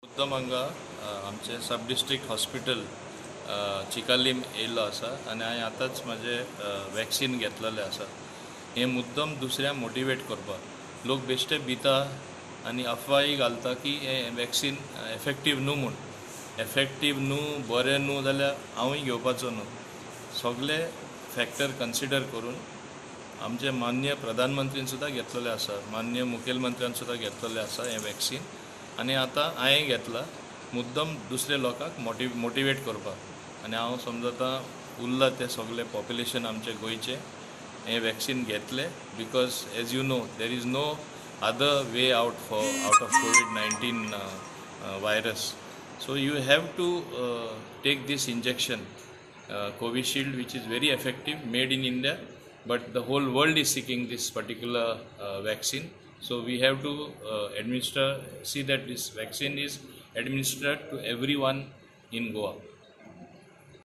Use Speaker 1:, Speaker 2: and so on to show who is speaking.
Speaker 1: मुद्दम हांगा आमचे सब डिस्ट्रिक्ट हॉस्पिटल चिकालीम येयल्लो आसा आनी हांवें आतांच म्हाजें वॅक्सीन घेतलेलें आसा. हें मुद्दम दुसऱ्यांक मोटिवेट करपाक. लोक बेश्टे भिता आनी अफवाई घालता की हें वॅक्सीन एफेक्टीव न्हू म्हूण. एफेक्टीव न्हू, बरें न्हू जाल्यार हांवूय घेवपाचो न्हू. सगळे फॅक्टर कन्सिडर करून आमचे माननीय प्रधानमंत्रीन सुद्दां घेतलेलें आसा, माननीय मुखेलमंत्र्यान सुद्दां घेतलेलें आसा हें वॅक्सीन. आनी आतां हांवें घेतला मुद्दम दुसरे लोकांक मोटिवेट करपाक. आनी हांव समजता उरला ते सगळे पॉप्युलेशन आमचे गोंयचे हें वॅक्सीन घेतले because as you know there is no other way out of COVID-19 virus. So you have to take this injection, Covishield, which is very effective, made in India, but the whole world is seeking this particular vaccine. So we have to see that this vaccine is administered to everyone in Goa.